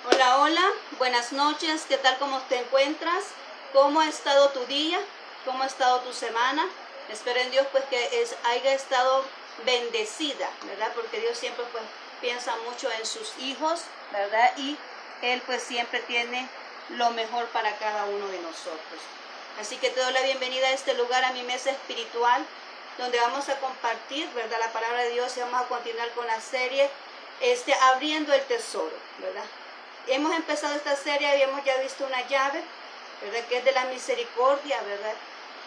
Hola, hola, buenas noches, ¿qué tal? ¿Cómo te encuentras? ¿Cómo ha estado tu día? ¿Cómo ha estado tu semana? Espero en Dios pues que haya estado bendecida, ¿verdad? Porque Dios siempre pues piensa mucho en sus hijos, ¿verdad? Y Él pues siempre tiene lo mejor para cada uno de nosotros. Así que te doy la bienvenida a este lugar, a mi mesa espiritual, donde vamos a compartir, ¿verdad? La palabra de Dios y vamos a continuar con la serie abriendo el tesoro, ¿verdad? Hemos empezado esta serie y hemos ya visto una llave, ¿verdad? Que es de la misericordia, ¿verdad?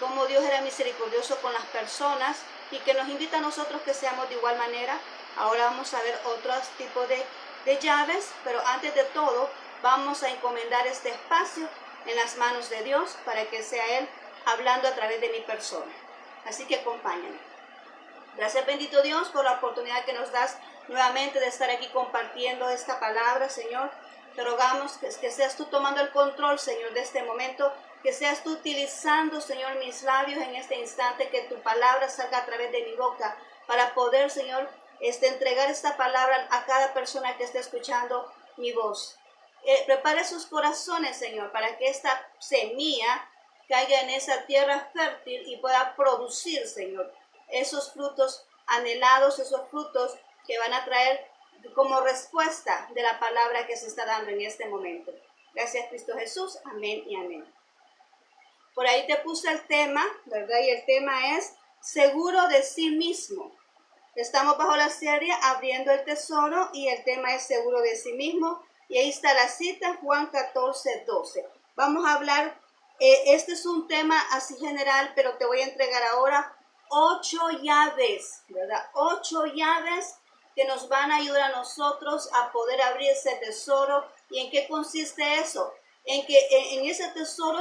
Cómo Dios era misericordioso con las personas y que nos invita a nosotros que seamos de igual manera. Ahora vamos a ver otros tipos de llaves, pero antes de todo vamos a encomendar este espacio en las manos de Dios para que sea Él hablando a través de mi persona. Así que acompáñenme. Gracias, bendito Dios, por la oportunidad que nos das nuevamente de estar aquí compartiendo esta palabra, Señor. Te rogamos que seas tú tomando el control, Señor, de este momento, que seas tú utilizando, Señor, mis labios en este instante, que tu palabra salga a través de mi boca para poder, Señor, entregar esta palabra a cada persona que esté escuchando mi voz. Prepare sus corazones, Señor, para que esta semilla caiga en esa tierra fértil y pueda producir, Señor, esos frutos anhelados, esos frutos que van a traer como respuesta de la palabra que se está dando en este momento. Gracias, Cristo Jesús. Amén y amén. Por ahí te puse el tema, ¿verdad? Y el tema es seguro de sí mismo. Estamos bajo la serie Abriendo el Tesoro y el tema es seguro de sí mismo. Y ahí está la cita, Juan 14:12. Vamos a hablar, este es un tema así general, pero te voy a entregar ahora 8 llaves, ¿verdad? 8 llaves que nos van a ayudar a nosotros a poder abrir ese tesoro. ¿Y en qué consiste eso? En que en ese tesoro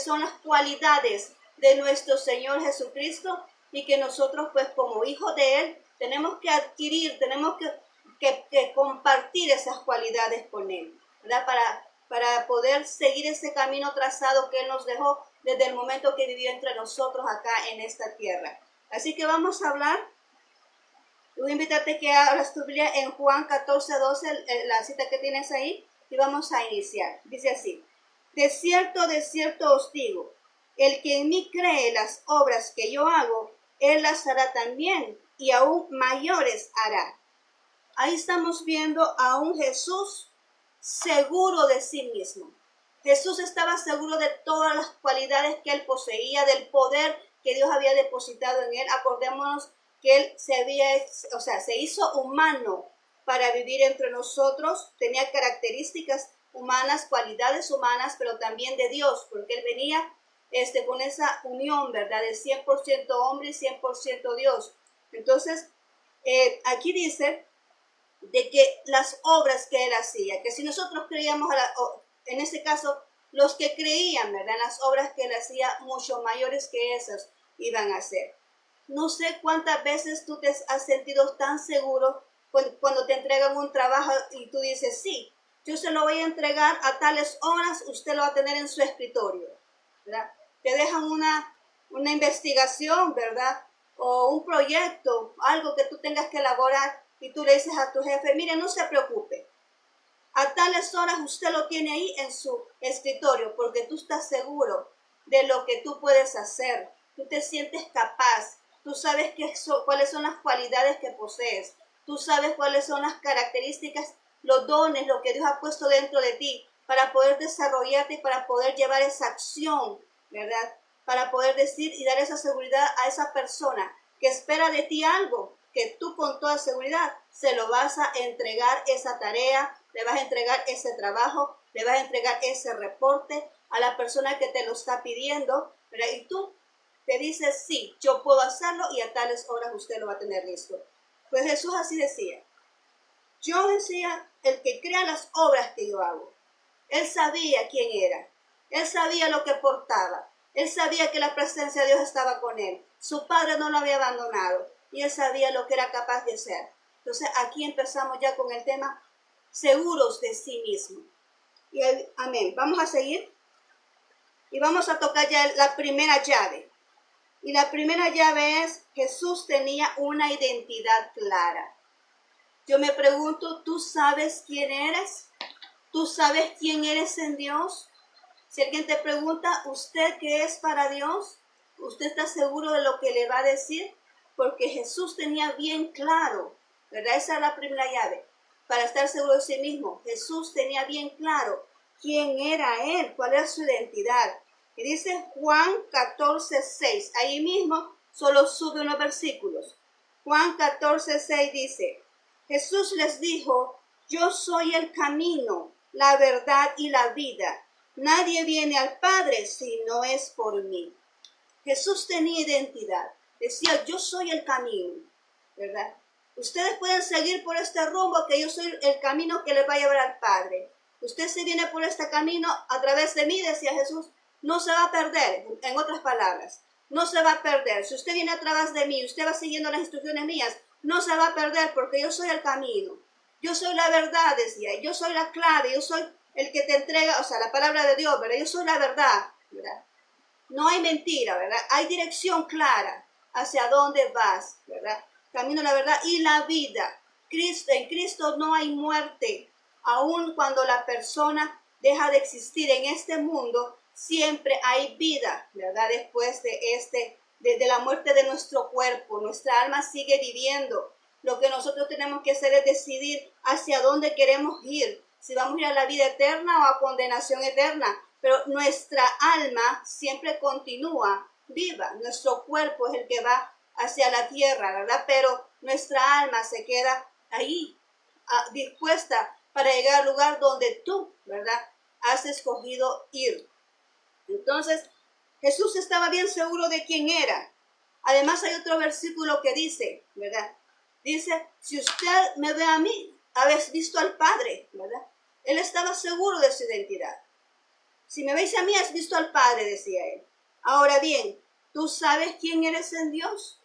son las cualidades de nuestro Señor Jesucristo y que nosotros pues como hijos de Él tenemos que adquirir, tenemos que compartir esas cualidades con Él, ¿verdad? Para poder seguir ese camino trazado que Él nos dejó desde el momento que vivió entre nosotros acá en esta tierra. Así que vamos a hablar. Voy a invitarte que abras tu Biblia en Juan 14:12, la cita que tienes ahí, y vamos a iniciar. Dice así: de cierto os digo, el que en mí cree las obras que yo hago, él las hará también, y aún mayores hará. Ahí estamos viendo a un Jesús seguro de sí mismo. Jesús estaba seguro de todas las cualidades que él poseía, del poder que Dios había depositado en él. Acordémonos que él se hizo humano para vivir entre nosotros, tenía características humanas, cualidades humanas, pero también de Dios, porque él venía con esa unión, ¿verdad? De 100% hombre y 100% Dios. Entonces, aquí dice de que las obras que él hacía, que si nosotros creíamos, en este caso, los que creían, ¿verdad? Las obras que él hacía, mucho mayores que esas iban a ser. No sé cuántas veces tú te has sentido tan seguro cuando te entregan un trabajo y tú dices, sí, yo se lo voy a entregar a tales horas, usted lo va a tener en su escritorio, ¿verdad? Te dejan una investigación, ¿verdad? O un proyecto, algo que tú tengas que elaborar y tú le dices a tu jefe, mire, no se preocupe, a tales horas usted lo tiene ahí en su escritorio porque tú estás seguro de lo que tú puedes hacer, tú te sientes capaz, tú sabes cuáles son las cualidades que posees, tú sabes cuáles son las características, los dones, lo que Dios ha puesto dentro de ti para poder desarrollarte y para poder llevar esa acción, ¿verdad? Para poder decir y dar esa seguridad a esa persona que espera de ti algo, que tú con toda seguridad se lo vas a entregar esa tarea, le vas a entregar ese trabajo, le vas a entregar ese reporte a la persona que te lo está pidiendo, ¿verdad? Y tú te dices, sí, yo puedo hacerlo y a tales horas usted lo va a tener listo. Pues Jesús así decía. Yo decía, el que crea las obras que yo hago. Él sabía quién era. Él sabía lo que portaba. Él sabía que la presencia de Dios estaba con él. Su padre no lo había abandonado. Y él sabía lo que era capaz de hacer. Entonces aquí empezamos ya con el tema seguros de sí mismo. Y amén. Vamos a seguir. Y vamos a tocar ya la primera llave. Y la primera llave es, Jesús tenía una identidad clara. Yo me pregunto, ¿tú sabes quién eres? ¿Tú sabes quién eres en Dios? Si alguien te pregunta, ¿usted qué es para Dios? ¿Usted está seguro de lo que le va a decir? Porque Jesús tenía bien claro, ¿verdad? Esa es la primera llave, para estar seguro de sí mismo. Jesús tenía bien claro quién era Él, cuál era su identidad. Y dice Juan 14:6, ahí mismo solo sube unos versículos. Juan 14:6 dice, Jesús les dijo, yo soy el camino, la verdad y la vida. Nadie viene al Padre si no es por mí. Jesús tenía identidad. Decía, yo soy el camino, ¿verdad? Ustedes pueden seguir por este rumbo que yo soy el camino que les va a llevar al Padre. Usted si viene por este camino a través de mí, decía Jesús, no se va a perder, en otras palabras. No se va a perder. Si usted viene a través de mí, usted va siguiendo las instrucciones mías, no se va a perder porque yo soy el camino. Yo soy la verdad, decía. Yo soy la clave. Yo soy el que te entrega, o sea, la palabra de Dios, ¿verdad? Yo soy la verdad, ¿verdad? No hay mentira, ¿verdad? Hay dirección clara hacia dónde vas, ¿verdad? Camino, la verdad y la vida. En Cristo no hay muerte. Aun cuando la persona deja de existir en este mundo, siempre hay vida, ¿verdad? Después de la muerte de nuestro cuerpo, nuestra alma sigue viviendo. Lo que nosotros tenemos que hacer es decidir hacia dónde queremos ir. Si vamos a ir a la vida eterna o a condenación eterna. Pero nuestra alma siempre continúa viva. Nuestro cuerpo es el que va hacia la tierra, ¿verdad? Pero nuestra alma se queda ahí, dispuesta para llegar al lugar donde tú, ¿verdad?, has escogido ir. Entonces, Jesús estaba bien seguro de quién era. Además, hay otro versículo que dice, ¿verdad? Dice, si usted me ve a mí, habéis visto al Padre, ¿verdad? Él estaba seguro de su identidad. Si me veis a mí, has visto al Padre, decía él. Ahora bien, ¿tú sabes quién eres en Dios?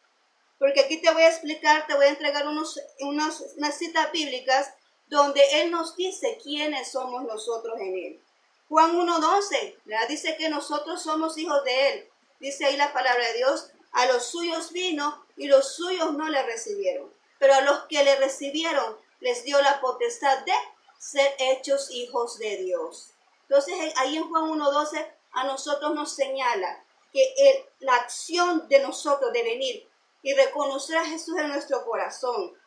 Porque aquí te voy a explicar, te voy a entregar unas citas bíblicas donde Él nos dice quiénes somos nosotros en Él. Juan 1:12, ¿verdad? Dice que nosotros somos hijos de Él. Dice ahí la palabra de Dios, a los suyos vino y los suyos no le recibieron. Pero a los que le recibieron les dio la potestad de ser hechos hijos de Dios. Entonces ahí en Juan 1:12 a nosotros nos señala que la acción de nosotros de venir y reconocer a Jesús en nuestro corazón,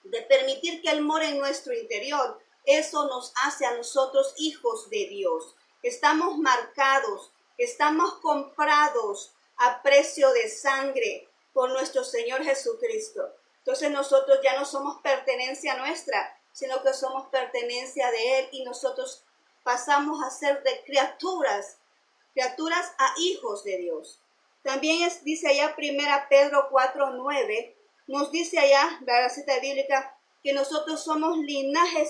de permitir que Él more en nuestro interior, eso nos hace a nosotros hijos de Dios. Estamos marcados, estamos comprados a precio de sangre por nuestro Señor Jesucristo. Entonces nosotros ya no somos pertenencia nuestra, sino que somos pertenencia de Él y nosotros pasamos a ser de criaturas a hijos de Dios. También dice allá 1 Pedro 4:9, nos dice allá, la cita bíblica, que nosotros somos linaje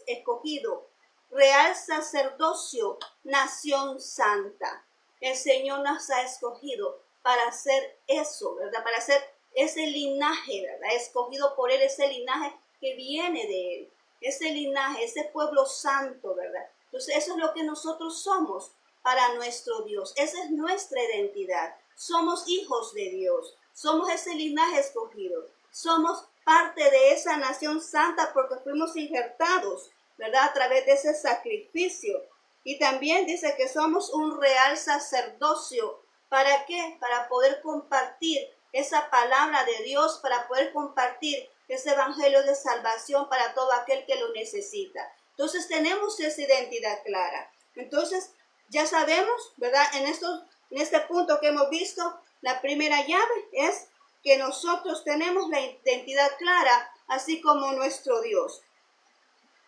escogido, real sacerdocio, nación santa. El Señor nos ha escogido para hacer eso, ¿verdad? Para hacer ese linaje, ¿verdad? Escogido por Él, ese linaje que viene de Él, ese linaje, ese pueblo santo, ¿verdad? Entonces eso es lo que nosotros somos para nuestro Dios. Esa es nuestra identidad. Somos hijos de Dios. Somos ese linaje escogido. Somos parte de esa nación santa porque fuimos injertados, ¿verdad? A través de ese sacrificio. Y también dice que somos un real sacerdocio. ¿Para qué? Para poder compartir esa palabra de Dios, para poder compartir ese evangelio de salvación para todo aquel que lo necesita. Entonces tenemos esa identidad clara. Entonces ya sabemos, ¿verdad? En este punto que hemos visto, la primera llave es que nosotros tenemos la identidad clara, así como nuestro Dios.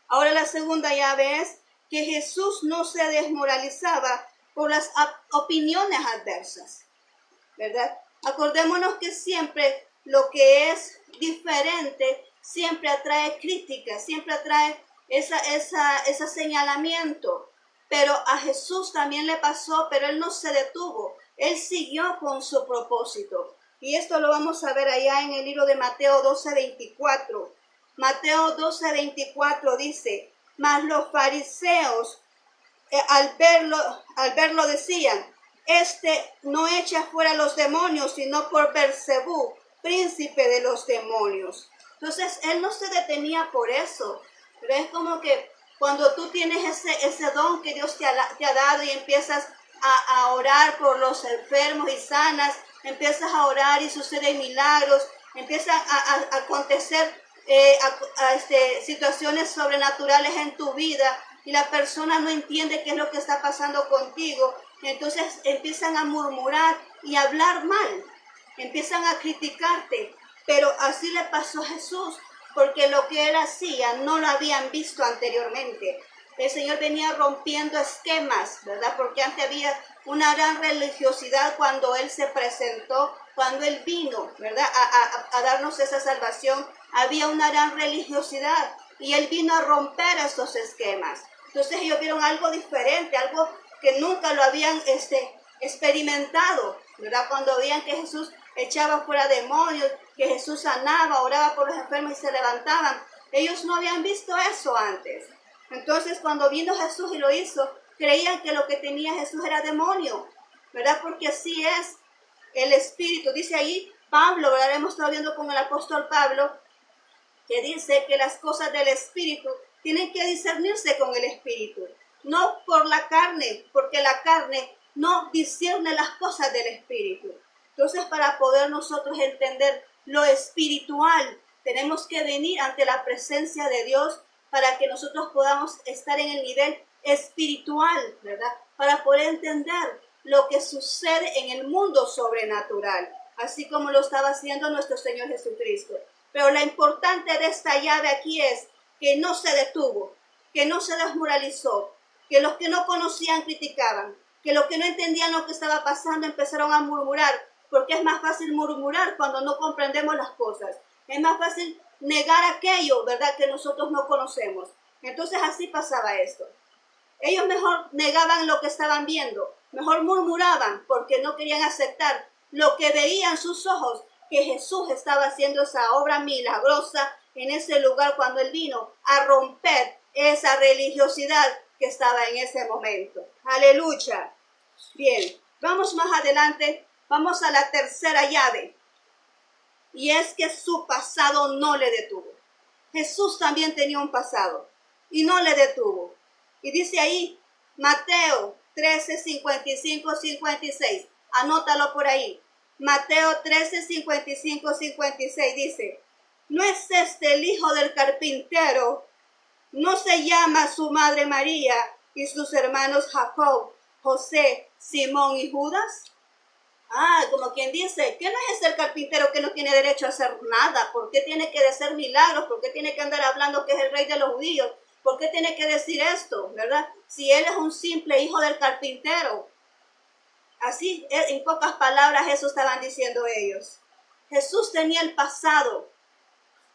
Ahora la segunda llave es que Jesús no se desmoralizaba por las opiniones adversas, ¿verdad? Acordémonos que siempre lo que es diferente siempre atrae crítica, siempre atrae ese señalamiento. Pero a Jesús también le pasó, pero Él no se detuvo. Él siguió con su propósito. Y esto lo vamos a ver allá en el libro de Mateo 12:24. Mateo 12:24 dice, mas los fariseos al verlo decían, este no echa fuera los demonios, sino por Beelzebú, príncipe de los demonios. Entonces, Él no se detenía por eso. Pero es como que Cuando tú tienes ese don que Dios te ha dado y empiezas a orar por los enfermos y sanas, empiezas a orar y suceden milagros, empiezan a acontecer situaciones sobrenaturales en tu vida y la persona no entiende qué es lo que está pasando contigo, entonces empiezan a murmurar y a hablar mal, empiezan a criticarte, pero así le pasó a Jesús, porque lo que él hacía no lo habían visto anteriormente. El Señor venía rompiendo esquemas, ¿verdad? Porque antes había una gran religiosidad cuando Él se presentó, cuando Él vino, ¿verdad? A darnos esa salvación. Había una gran religiosidad y Él vino a romper estos esquemas. Entonces ellos vieron algo diferente, algo que nunca lo habían experimentado, ¿verdad? Cuando veían que Jesús echaba fuera demonios, que Jesús sanaba, oraba por los enfermos y se levantaban. Ellos no habían visto eso antes. Entonces, cuando vino Jesús y lo hizo, creían que lo que tenía Jesús era demonio, ¿verdad? Porque así es el Espíritu. Dice ahí Pablo, ¿verdad? Hemos estado viendo con el apóstol Pablo, que dice que las cosas del Espíritu tienen que discernirse con el Espíritu, no por la carne, porque la carne no discierne las cosas del Espíritu. Entonces, para poder nosotros entender lo espiritual, tenemos que venir ante la presencia de Dios para que nosotros podamos estar en el nivel espiritual, ¿verdad? Para poder entender lo que sucede en el mundo sobrenatural, así como lo estaba haciendo nuestro Señor Jesucristo. Pero lo importante de esta llave aquí es que no se detuvo, que no se desmoralizó, que los que no conocían criticaban, que los que no entendían lo que estaba pasando empezaron a murmurar, porque es más fácil murmurar cuando no comprendemos las cosas. Es más fácil negar aquello, ¿verdad?, que nosotros no conocemos. Entonces así pasaba esto. Ellos mejor negaban lo que estaban viendo, mejor murmuraban porque no querían aceptar lo que veían sus ojos, que Jesús estaba haciendo esa obra milagrosa en ese lugar cuando Él vino a romper esa religiosidad que estaba en ese momento. Aleluya. Bien, vamos más adelante, vamos a la tercera llave. Y es que su pasado no le detuvo. Jesús también tenía un pasado y no le detuvo. Y dice ahí, Mateo 13, 55, 56. Anótalo por ahí. Mateo 13, 55, 56 dice, ¿no es este el hijo del carpintero? ¿No se llama su madre María y sus hermanos Jacob, José, Simón y Judas? Como quien dice, ¿qué no es el carpintero que no tiene derecho a hacer nada? ¿Por qué tiene que hacer milagros? ¿Por qué tiene que andar hablando que es el rey de los judíos? ¿Por qué tiene que decir esto, verdad? Si él es un simple hijo del carpintero. Así, en pocas palabras, eso estaban diciendo ellos. Jesús tenía el pasado,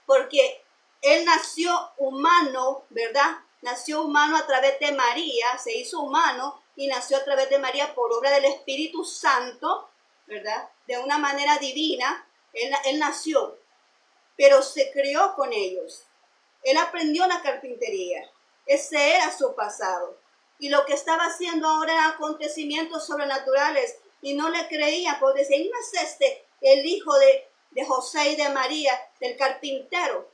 porque él nació humano, ¿verdad? Nació humano a través de María, se hizo humano y nació a través de María por obra del Espíritu Santo, ¿verdad? De una manera divina, él nació, pero se crió con ellos. Él aprendió la carpintería. Ese era su pasado. Y lo que estaba haciendo ahora eran acontecimientos sobrenaturales. Y no le creían, porque decían, ¿no es este el hijo de José y de María, del carpintero?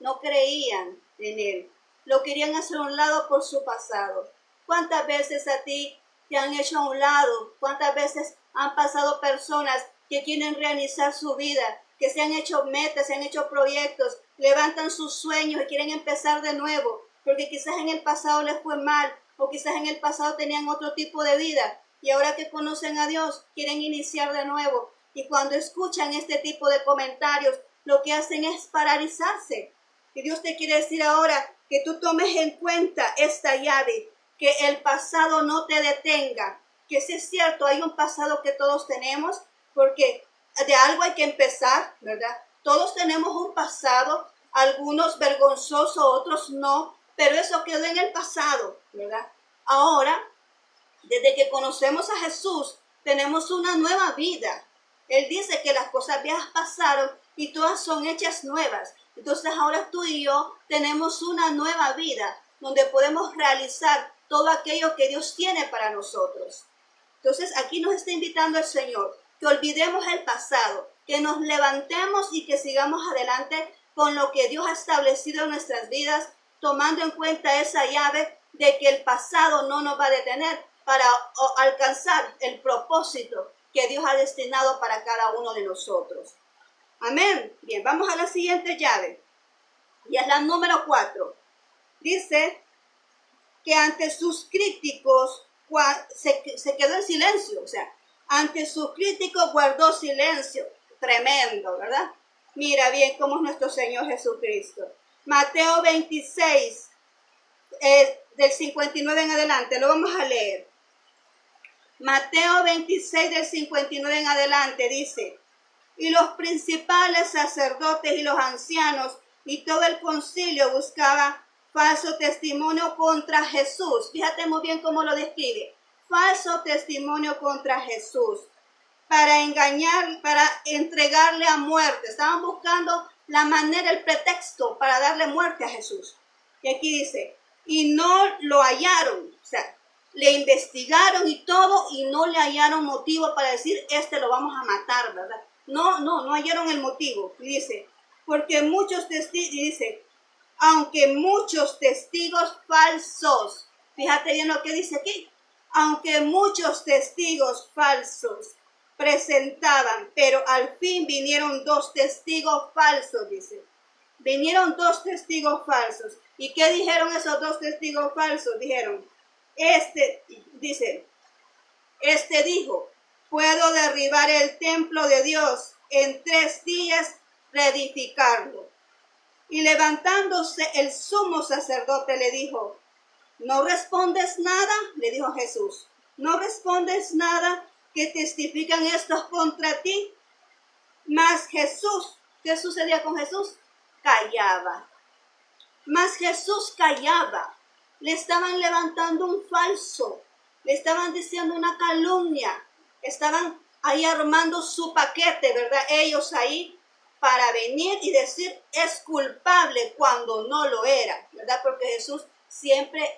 No creían en él. Lo querían hacer a un lado por su pasado. ¿Cuántas veces a ti te han hecho a un lado? ¿Cuántas veces han pasado personas que quieren realizar su vida, que se han hecho metas, se han hecho proyectos, levantan sus sueños y quieren empezar de nuevo, porque quizás en el pasado les fue mal, o quizás en el pasado tenían otro tipo de vida, y ahora que conocen a Dios, quieren iniciar de nuevo, y cuando escuchan este tipo de comentarios, lo que hacen es paralizarse. Y Dios te quiere decir ahora que tú tomes en cuenta esta llave, que el pasado no te detenga, que sí es cierto, hay un pasado que todos tenemos, porque de algo hay que empezar, ¿verdad? Todos tenemos un pasado, algunos vergonzosos, otros no, pero eso quedó en el pasado, ¿verdad? Ahora, desde que conocemos a Jesús, tenemos una nueva vida. Él dice que las cosas viejas pasaron y todas son hechas nuevas. Entonces ahora tú y yo tenemos una nueva vida donde podemos realizar todo aquello que Dios tiene para nosotros. Entonces aquí nos está invitando el Señor, que olvidemos el pasado, que nos levantemos y que sigamos adelante con lo que Dios ha establecido en nuestras vidas, tomando en cuenta esa llave de que el pasado no nos va a detener para alcanzar el propósito que Dios ha destinado para cada uno de nosotros. Amén. Bien, vamos a la siguiente llave. Y es la número 4. Dice que ante sus críticos se quedó en silencio. O sea, ante sus críticos guardó silencio. Tremendo, ¿verdad? Mira bien cómo es nuestro Señor Jesucristo. Mateo 26, del 59 en adelante, lo vamos a leer. Mateo 26, del 59 en adelante, dice: y los principales sacerdotes y los ancianos y todo el concilio buscaba falso testimonio contra Jesús. Fíjate muy bien cómo lo describe. Falso testimonio contra Jesús, para engañar, para entregarle a muerte. Estaban buscando la manera, el pretexto para darle muerte a Jesús. Y aquí dice, y no lo hallaron. O sea, le investigaron y todo y no le hallaron motivo para decir, lo vamos a matar, ¿verdad? No hallaron el motivo. Y dice, porque muchos testigos, y dice, aunque muchos testigos falsos, fíjate bien lo que dice aquí, aunque muchos testigos falsos presentaban, pero al fin vinieron 2 testigos falsos, dice. Vinieron 2 testigos falsos. ¿Y qué dijeron esos 2 testigos falsos? Dijeron, dijo, puedo derribar el templo de Dios en 3 días, reedificarlo. Y levantándose el sumo sacerdote le dijo, ¿no respondes nada? Le dijo Jesús, ¿no respondes nada que testifican estos contra ti? Mas Jesús, ¿qué sucedía con Jesús? Callaba. Mas Jesús callaba. Le estaban levantando un falso, le estaban diciendo una calumnia, estaban ahí armando su paquete, ¿verdad? Ellos ahí para venir y decir es culpable cuando no lo era, ¿verdad? Porque Jesús siempre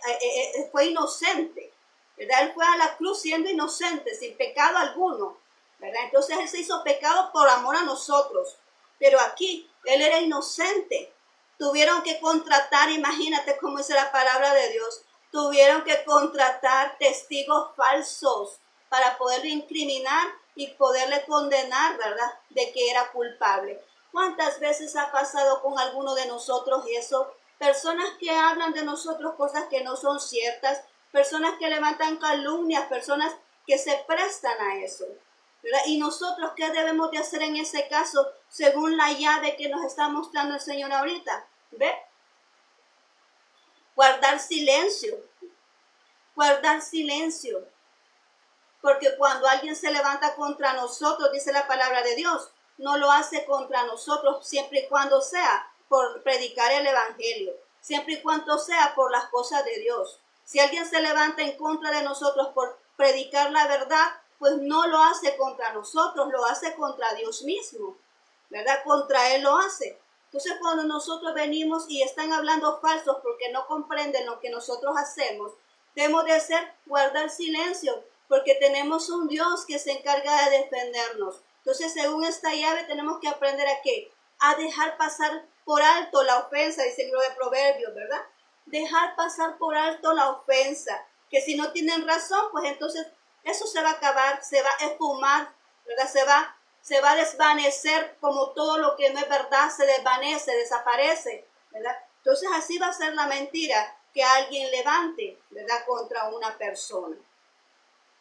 fue inocente, ¿verdad? Él fue a la cruz siendo inocente, sin pecado alguno, ¿verdad? Entonces Él se hizo pecado por amor a nosotros, pero aquí Él era inocente. Tuvieron que contratar, imagínate cómo dice la palabra de Dios, tuvieron que contratar testigos falsos para poderle incriminar y poderle condenar, ¿verdad? De que era culpable. ¿Cuántas veces ha pasado con alguno de nosotros eso? Personas que hablan de nosotros cosas que no son ciertas, personas que levantan calumnias, personas que se prestan a eso, ¿verdad? Y nosotros, ¿qué debemos de hacer en ese caso según la llave que nos está mostrando el Señor ahorita? ¿Ve? Guardar silencio. Guardar silencio. Porque cuando alguien se levanta contra nosotros, dice la palabra de Dios, no lo hace contra nosotros siempre y cuando sea por predicar el evangelio, siempre y cuando sea por las cosas de Dios. Si alguien se levanta en contra de nosotros por predicar la verdad, pues no lo hace contra nosotros, lo hace contra Dios mismo, ¿verdad? Contra Él lo hace. Entonces cuando nosotros venimos y están hablando falsos porque no comprenden lo que nosotros hacemos, debemos de hacer guardar silencio, porque tenemos un Dios que se encarga de defendernos. Entonces, según esta llave, tenemos que aprender a ¿qué? A dejar pasar por alto la ofensa, dice el libro de Proverbios, ¿verdad? Dejar pasar por alto la ofensa, que si no tienen razón, pues entonces eso se va a acabar, se va a esfumar, ¿verdad? Se va a desvanecer, como todo lo que no es verdad se desvanece, desaparece, ¿verdad? Entonces, así va a ser la mentira que alguien levante, ¿verdad? Contra una persona.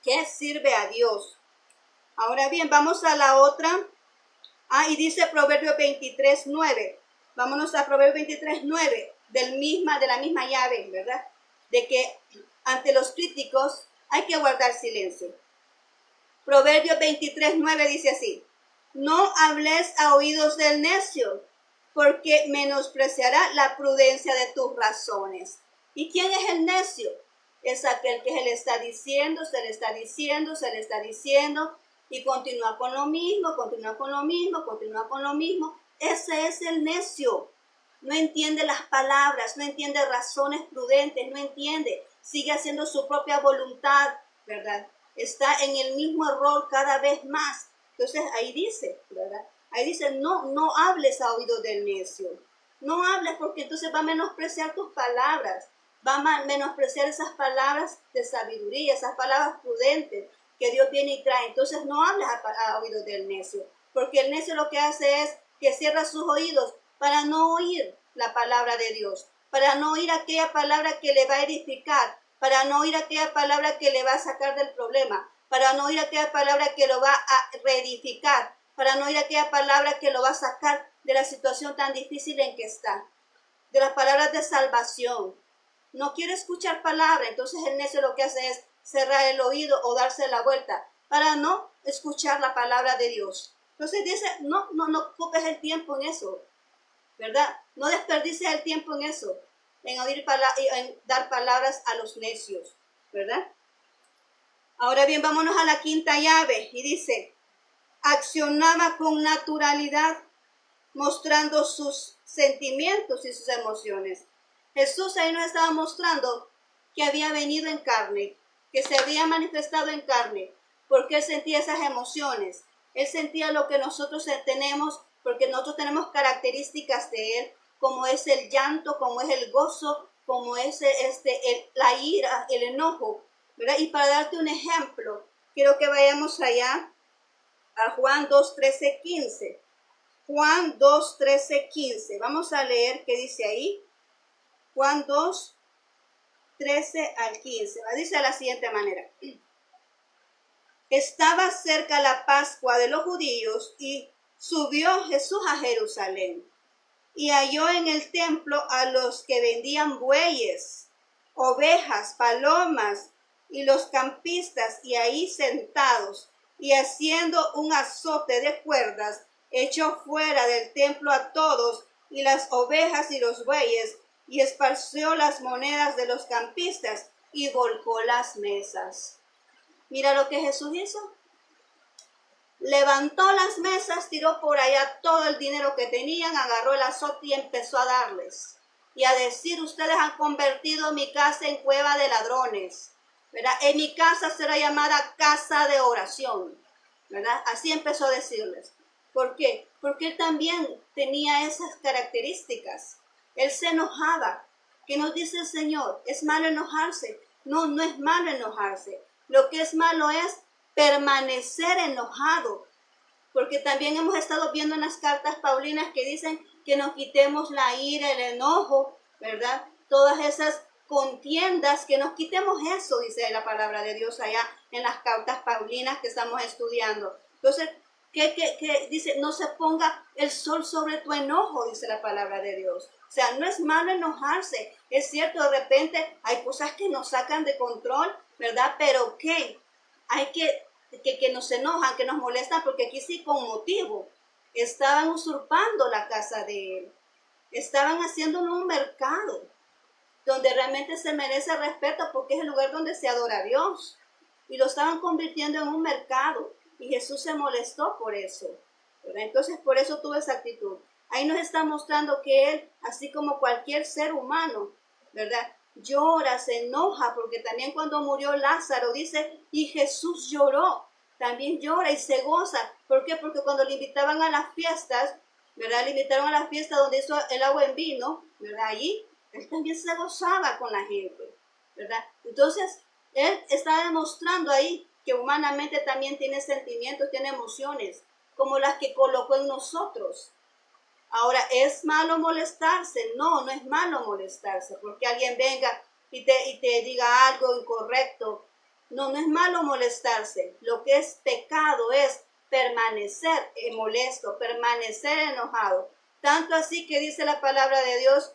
¿Qué sirve a Dios? Ahora bien, vamos a la otra. Y dice Proverbios 23:9. Vámonos a Proverbios 23:9, de la misma llave, ¿verdad? De que ante los críticos hay que guardar silencio. Proverbios 23:9 dice así: no hables a oídos del necio, porque menospreciará la prudencia de tus razones. ¿Y quién es el necio? Es aquel que se le está diciendo, se le está diciendo, se le está diciendo, y continúa con lo mismo, continúa con lo mismo, continúa con lo mismo. Ese es el necio. No entiende las palabras, no entiende razones prudentes, no entiende. Sigue haciendo su propia voluntad, ¿verdad? Está en el mismo error cada vez más. Entonces ahí dice, ¿verdad? Ahí dice, no hables a oídos del necio. No hables porque entonces va a menospreciar tus palabras, va a menospreciar esas palabras de sabiduría, esas palabras prudentes que Dios viene y trae. Entonces no hables a oídos del necio, porque el necio lo que hace es que cierra sus oídos para no oír la palabra de Dios, para no oír aquella palabra que le va a edificar, para no oír aquella palabra que le va a sacar del problema, para no oír aquella palabra que lo va a reedificar, para no oír aquella palabra que lo va a sacar de la situación tan difícil en que está, de las palabras de salvación. No quiere escuchar palabra, entonces el necio lo que hace es cerrar el oído o darse la vuelta para no escuchar la palabra de Dios. Entonces dice, no ocupes el tiempo en eso, ¿verdad? No desperdicies el tiempo en eso, en dar palabras a los necios, ¿verdad? Ahora bien, vámonos a la quinta llave y dice, accionaba con naturalidad, mostrando sus sentimientos y sus emociones. Jesús ahí nos estaba mostrando que había venido en carne, que se había manifestado en carne, porque Él sentía esas emociones. Él sentía lo que nosotros tenemos, porque nosotros tenemos características de Él, como es el llanto, como es el gozo, como es la ira, el enojo, ¿verdad? Y para darte un ejemplo, quiero que vayamos allá a Juan 2, 13, 15. Juan 2, 13, 15. Vamos a leer qué dice ahí. Juan 2, 13 al 15. Dice de la siguiente manera. Estaba cerca la Pascua de los judíos y subió Jesús a Jerusalén. Y halló en el templo a los que vendían bueyes, ovejas, palomas y los campistas, y ahí sentados, y haciendo un azote de cuerdas, echó fuera del templo a todos, y las ovejas y los bueyes, y esparció las monedas de los campistas, y volcó las mesas. Mira lo que Jesús hizo. Levantó las mesas, tiró por allá todo el dinero que tenían, agarró el azote y empezó a darles. Y a decir, ustedes han convertido mi casa en cueva de ladrones, ¿verdad? En mi casa será llamada casa de oración, ¿verdad? Así empezó a decirles. ¿Por qué? Porque él también tenía esas características. Él se enojaba. ¿Qué nos dice el Señor? ¿Es malo enojarse? No, no es malo enojarse. Lo que es malo es permanecer enojado, porque también hemos estado viendo en las cartas paulinas que dicen que nos quitemos la ira, el enojo, ¿verdad? Todas esas contiendas, que nos quitemos eso, dice la palabra de Dios allá en las cartas paulinas que estamos estudiando. Entonces, ¿qué dice? No se ponga el sol sobre tu enojo, dice la palabra de Dios. O sea, no es malo enojarse. Es cierto, de repente hay cosas que nos sacan de control, ¿verdad? Pero ¿qué? Hay que nos enojan, que nos molestan, porque aquí sí con motivo. Estaban usurpando la casa de Él. Estaban haciéndolo un mercado donde realmente se merece respeto, porque es el lugar donde se adora a Dios. Y lo estaban convirtiendo en un mercado. Y Jesús se molestó por eso, ¿verdad? Entonces por eso tuvo esa actitud. Ahí nos está mostrando que Él, así como cualquier ser humano, ¿verdad?, llora, se enoja, porque también cuando murió Lázaro dice, y Jesús lloró, también llora y se goza. ¿Por qué? Porque cuando le invitaban a las fiestas, ¿verdad?, le invitaron a la fiesta donde hizo el agua en vino, ¿verdad?, allí él también se gozaba con la gente, ¿verdad? Entonces él está demostrando ahí que humanamente también tiene sentimientos, tiene emociones, como las que colocó en nosotros. Ahora, ¿es malo molestarse? No, no es malo molestarse, porque alguien venga y te diga algo incorrecto. No, no es malo molestarse. Lo que es pecado es permanecer molesto, permanecer enojado. Tanto así que dice la palabra de Dios,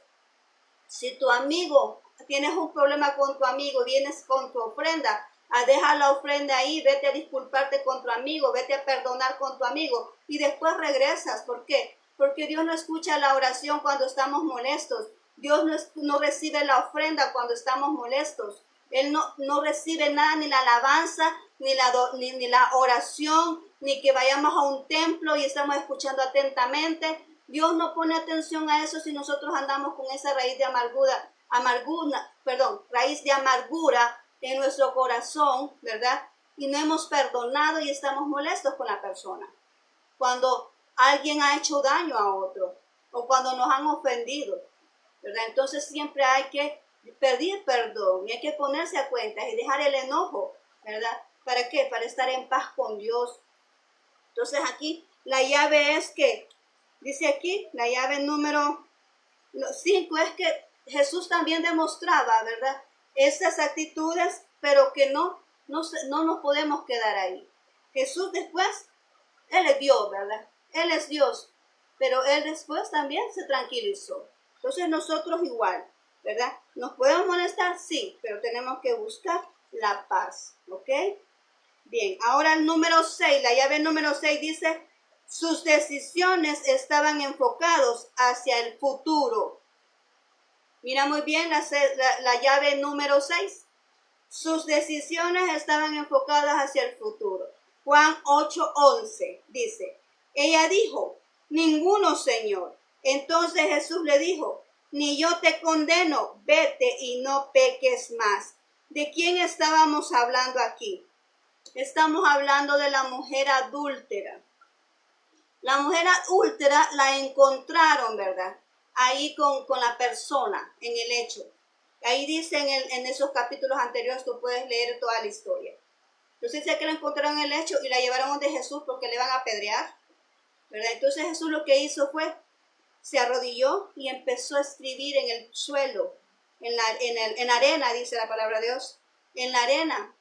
si tu amigo, tienes un problema con tu amigo, vienes con tu ofrenda, deja la ofrenda ahí, vete a disculparte con tu amigo, vete a perdonar con tu amigo y después regresas. ¿Por qué? Porque Dios no escucha la oración cuando estamos molestos. Dios no recibe la ofrenda cuando estamos molestos. Él no recibe nada, ni la alabanza, ni la oración, ni que vayamos a un templo y estamos escuchando atentamente. Dios no pone atención a eso si nosotros andamos con esa raíz de raíz de amargura en nuestro corazón, ¿verdad? Y no hemos perdonado y estamos molestos con la persona. Cuando alguien ha hecho daño a otro, o cuando nos han ofendido, ¿verdad? Entonces siempre hay que pedir perdón y hay que ponerse a cuentas y dejar el enojo, ¿verdad? ¿Para qué? Para estar en paz con Dios. Entonces aquí la llave es que, dice aquí, la llave número 5 es que Jesús también demostraba, ¿verdad? Esas actitudes, pero que no nos podemos quedar ahí. Jesús después, Él es Dios, ¿verdad? Él es Dios, pero Él después también se tranquilizó. Entonces nosotros igual, ¿verdad? ¿Nos podemos molestar? Sí, pero tenemos que buscar la paz, ¿ok? Bien, ahora el número 6, la llave número 6 dice, sus decisiones estaban enfocados hacia el futuro. Mira muy bien la llave número 6. Sus decisiones estaban enfocadas hacia el futuro. Juan 8:11 dice, ella dijo, ninguno, Señor. Entonces Jesús le dijo, ni yo te condeno, vete y no peques más. ¿De quién estábamos hablando aquí? Estamos hablando de la mujer adúltera. La mujer adúltera la encontraron, ¿verdad? Ahí con la persona, en el hecho. Ahí dice en esos capítulos anteriores, tú puedes leer toda la historia. Entonces dice que la encontraron en el hecho y la llevaron donde Jesús porque le iban a apedrear, ¿verdad? Entonces Jesús lo que hizo fue, se arrodilló y empezó a escribir en el suelo, en arena, dice la palabra de Dios, en la arena.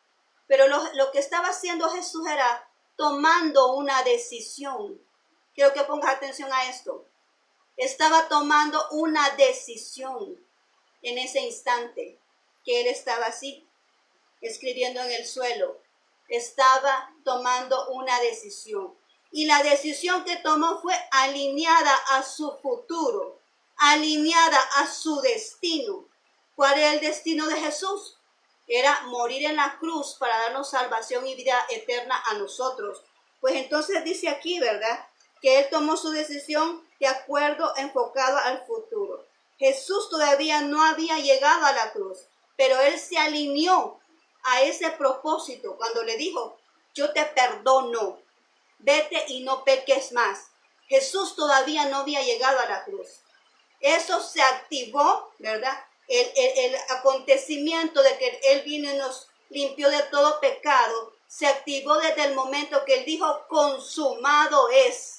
Pero lo que estaba haciendo Jesús era tomando una decisión. Quiero que pongas atención a esto. Estaba tomando una decisión en ese instante que él estaba así, escribiendo en el suelo. Estaba tomando una decisión. Y la decisión que tomó fue alineada a su futuro, alineada a su destino. ¿Cuál era el destino de Jesús? Era morir en la cruz para darnos salvación y vida eterna a nosotros. Pues entonces dice aquí, ¿verdad?, que él tomó su decisión de acuerdo enfocado al futuro. Jesús todavía no había llegado a la cruz, pero él se alineó a ese propósito cuando le dijo, yo te perdono, vete y no peques más. Jesús todavía no había llegado a la cruz. Eso se activó, ¿verdad? El acontecimiento de que Él vino y nos limpió de todo pecado, se activó desde el momento que Él dijo, consumado es.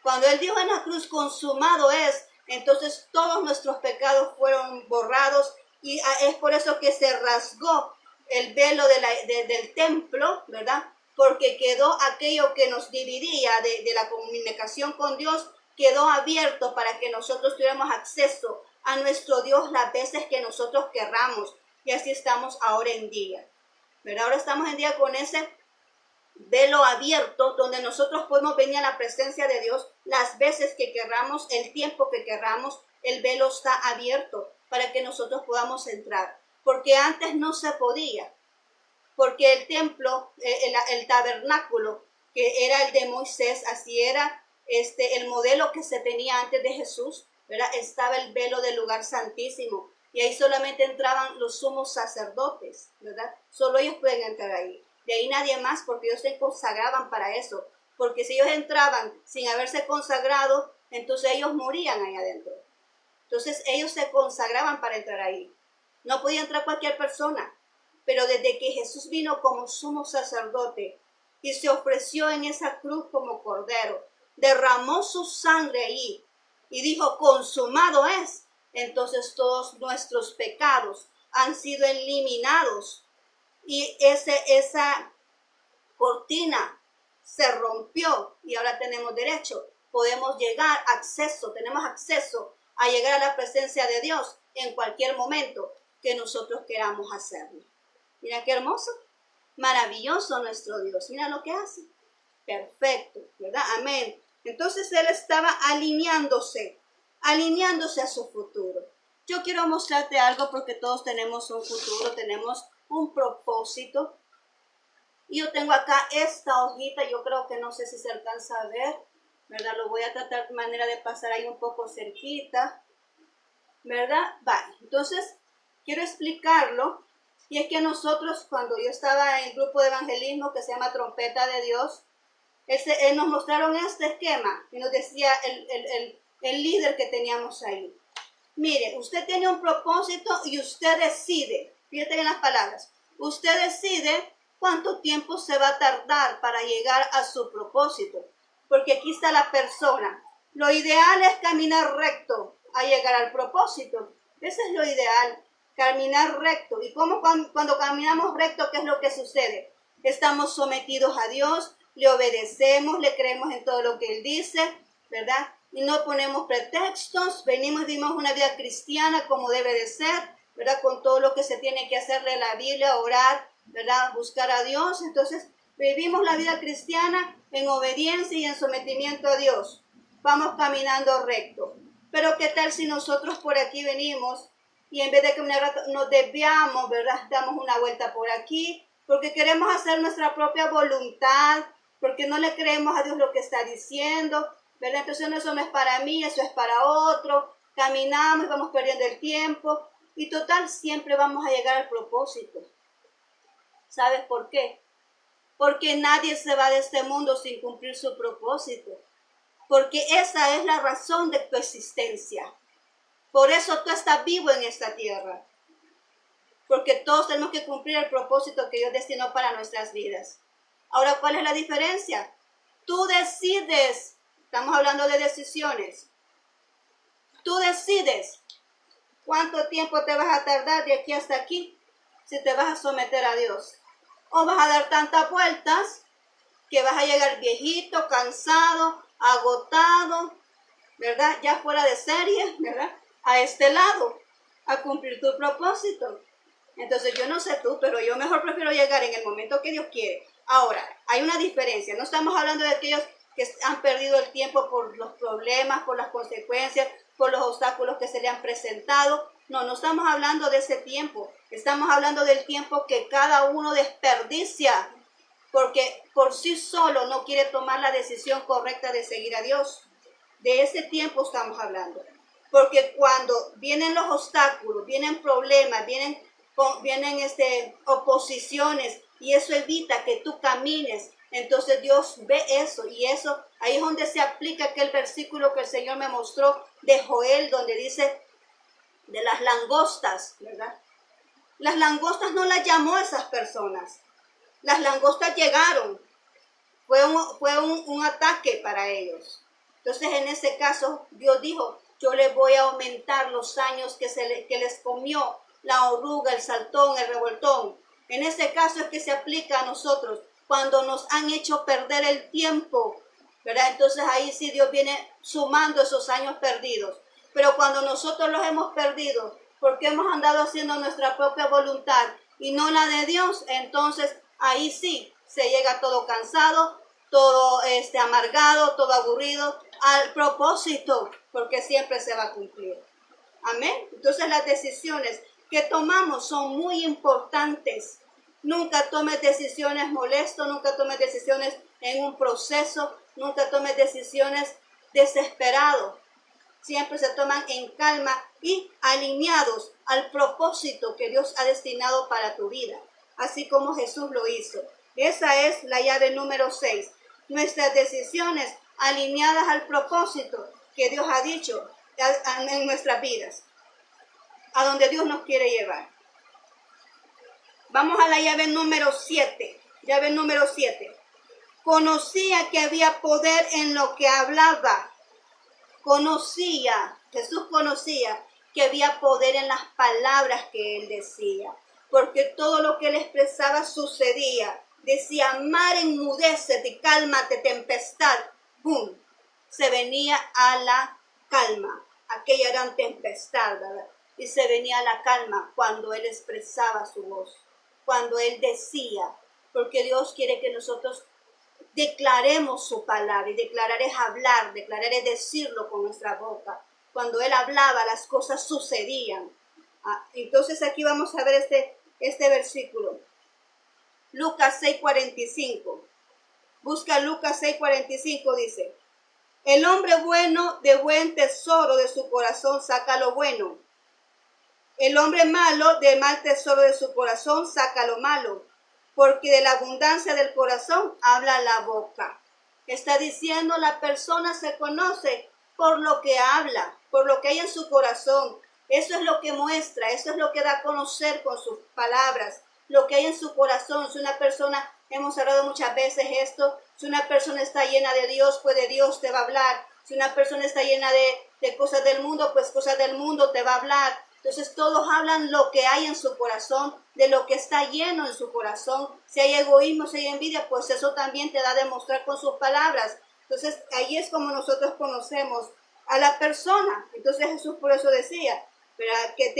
Cuando Él dijo en la cruz, consumado es, entonces todos nuestros pecados fueron borrados y es por eso que se rasgó el velo del templo, ¿verdad? Porque quedó aquello que nos dividía de la comunicación con Dios, quedó abierto para que nosotros tuviéramos acceso a nuestro Dios las veces que nosotros querramos. Y así estamos ahora en día, ¿verdad? Ahora estamos en día con ese velo abierto donde nosotros podemos venir a la presencia de Dios las veces que querramos, el tiempo que querramos. El velo está abierto para que nosotros podamos entrar, porque antes no se podía, porque el templo, el tabernáculo, que era el de Moisés, así era el modelo que se tenía antes de Jesús, ¿verdad? Estaba el velo del lugar santísimo y ahí solamente entraban los sumos sacerdotes, ¿verdad? Solo ellos pueden entrar ahí. De ahí nadie más, porque ellos se consagraban para eso. Porque si ellos entraban sin haberse consagrado, entonces ellos morían ahí adentro. Entonces ellos se consagraban para entrar ahí. No podía entrar cualquier persona. Pero desde que Jesús vino como sumo sacerdote y se ofreció en esa cruz como cordero, derramó su sangre ahí y dijo, consumado es. Entonces todos nuestros pecados han sido eliminados. Y esa cortina se rompió y ahora tenemos derecho. Podemos tenemos acceso a llegar a la presencia de Dios en cualquier momento que nosotros queramos hacerlo. Mira qué hermoso, maravilloso nuestro Dios. Mira lo que hace. Perfecto, ¿verdad? Amén. Entonces él estaba alineándose a su futuro. Yo quiero mostrarte algo porque todos tenemos un futuro, tenemos un propósito. Y yo tengo acá esta hojita, yo creo que no sé si se alcanza a ver, ¿verdad? Lo voy a tratar de manera de pasar ahí un poco cerquita, ¿verdad? Vale, entonces quiero explicarlo. Y es que nosotros, cuando yo estaba en el grupo de evangelismo que se llama Trompeta de Dios, nos mostraron este esquema y nos decía el líder que teníamos ahí. Mire, usted tiene un propósito y usted decide, fíjate en las palabras, usted decide cuánto tiempo se va a tardar para llegar a su propósito, porque aquí está la persona. Lo ideal es caminar recto a llegar al propósito. Eso es lo ideal, caminar recto. ¿Y cómo cuando caminamos recto, qué es lo que sucede? Estamos sometidos a Dios, le obedecemos, le creemos en todo lo que Él dice, ¿verdad? Y no ponemos pretextos, venimos y vivimos una vida cristiana como debe de ser, ¿verdad? Con todo lo que se tiene que hacerle la Biblia, orar, ¿verdad? Buscar a Dios. Entonces, vivimos la vida cristiana en obediencia y en sometimiento a Dios. Vamos caminando recto. Pero ¿qué tal si nosotros por aquí venimos y en vez de caminar recto nos desviamos, ¿verdad? Damos una vuelta por aquí porque queremos hacer nuestra propia voluntad, porque no le creemos a Dios lo que está diciendo, ¿verdad? Entonces eso no es para mí, eso es para otro. Caminamos y vamos perdiendo el tiempo y total siempre vamos a llegar al propósito. ¿Sabes por qué? Porque nadie se va de este mundo sin cumplir su propósito. Porque esa es la razón de tu existencia. Por eso tú estás vivo en esta tierra. Porque todos tenemos que cumplir el propósito que Dios destinó para nuestras vidas. Ahora, ¿cuál es la diferencia? Tú decides, estamos hablando de decisiones. Tú decides cuánto tiempo te vas a tardar de aquí hasta aquí si te vas a someter a Dios. O vas a dar tantas vueltas que vas a llegar viejito, cansado, agotado, ¿verdad? Ya fuera de serie, ¿verdad? A este lado, a cumplir tu propósito. Entonces yo no sé tú, pero yo mejor prefiero llegar en el momento que Dios quiere. Ahora, hay una diferencia. No estamos hablando de aquellos que han perdido el tiempo por los problemas, por las consecuencias, por los obstáculos que se le han presentado. No, no estamos hablando de ese tiempo. Estamos hablando del tiempo que cada uno desperdicia porque por sí solo no quiere tomar la decisión correcta de seguir a Dios. De ese tiempo estamos hablando. Porque cuando vienen los obstáculos, vienen problemas, vienen oposiciones y eso evita que tú camines, entonces Dios ve eso y eso, ahí es donde se aplica aquel versículo que el Señor me mostró de Joel, donde dice de las langostas, ¿verdad? Las langostas no las llamó a esas personas. Las langostas llegaron. Fue un ataque para ellos. Entonces, en ese caso, Dios dijo, yo les voy a aumentar los años que les comió la oruga, el saltón, el revoltón. En ese caso es que se aplica a nosotros, cuando nos han hecho perder el tiempo, ¿verdad? Entonces ahí sí Dios viene sumando esos años perdidos. Pero cuando nosotros los hemos perdido, porque hemos andado haciendo nuestra propia voluntad y no la de Dios, entonces ahí sí se llega todo cansado, todo amargado, todo aburrido al propósito, porque siempre se va a cumplir. Amén. Entonces las decisiones que tomamos son muy importantes. Nunca tomes decisiones molestas, nunca tomes decisiones en un proceso, nunca tomes decisiones desesperados. Siempre se toman en calma y alineados al propósito que Dios ha destinado para tu vida, así como Jesús lo hizo. Esa es la llave número 6. Nuestras decisiones alineadas al propósito que Dios ha dicho en nuestras vidas, a donde Dios nos quiere llevar. Vamos a la llave número 7. Llave número 7. Conocía que había poder en lo que hablaba. Jesús conocía que había poder en las palabras que él decía, porque todo lo que él expresaba sucedía. Decía, mar enmudécete y cálmate, tempestad. ¡Pum! Se venía a la calma. Aquella gran tempestad, ¿verdad? Y se venía a la calma cuando él expresaba su voz, cuando él decía, porque Dios quiere que nosotros declaremos su palabra, y declarar es hablar, declarar es decirlo con nuestra boca. Cuando él hablaba, las cosas sucedían. Entonces aquí vamos a ver este versículo. Lucas 6:45. Busca Lucas 6:45, dice, el hombre bueno de buen tesoro de su corazón saca lo bueno. El hombre malo de mal tesoro de su corazón saca lo malo, porque de la abundancia del corazón habla la boca. Está diciendo, la persona se conoce por lo que habla, por lo que hay en su corazón. Eso es lo que muestra, eso es lo que da a conocer con sus palabras, lo que hay en su corazón. Si una persona, hemos hablado muchas veces esto, si una persona está llena de Dios, pues de Dios te va a hablar. Si una persona está llena de cosas del mundo, pues cosas del mundo te va a hablar. Entonces todos hablan lo que hay en su corazón, de lo que está lleno en su corazón. Si hay egoísmo, si hay envidia, pues eso también te da a demostrar con sus palabras. Entonces ahí es como nosotros conocemos a la persona. Entonces Jesús por eso decía, ¿verdad? Que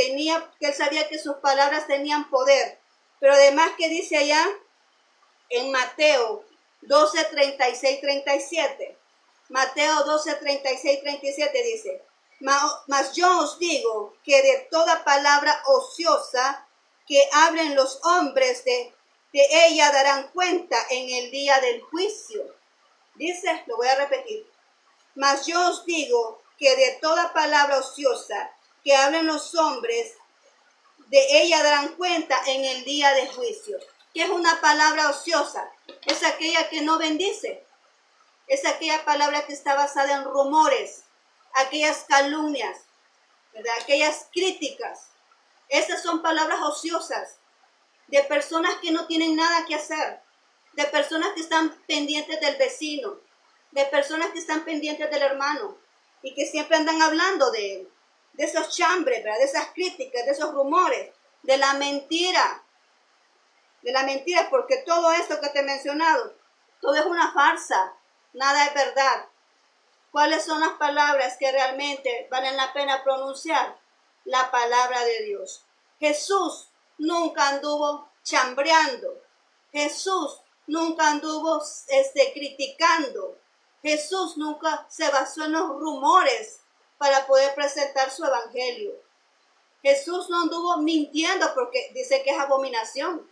él sabía que sus palabras tenían poder. Pero además que dice allá en Mateo 12, 36, 37. Mateo 12, 36, 37 dice, mas yo os digo que de toda palabra ociosa que hablen los hombres, de ella darán cuenta en el día del juicio. Dice, lo voy a repetir, mas yo os digo que de toda palabra ociosa que hablen los hombres, de ella darán cuenta en el día del juicio. ¿Qué es una palabra ociosa? Es aquella que no bendice. Es aquella palabra que está basada en rumores, aquellas calumnias, ¿verdad? Aquellas críticas. Esas son palabras ociosas de personas que no tienen nada que hacer, de personas que están pendientes del vecino, de personas que están pendientes del hermano y que siempre andan hablando de él, de esos chambres, ¿verdad? De esas críticas, de esos rumores, de la mentira, porque todo esto que te he mencionado, todo es una farsa, nada es verdad. ¿Cuáles son las palabras que realmente valen la pena pronunciar? La palabra de Dios. Jesús nunca anduvo chambreando. Jesús nunca anduvo criticando. Jesús nunca se basó en los rumores para poder presentar su evangelio. Jesús no anduvo mintiendo porque dice que es abominación.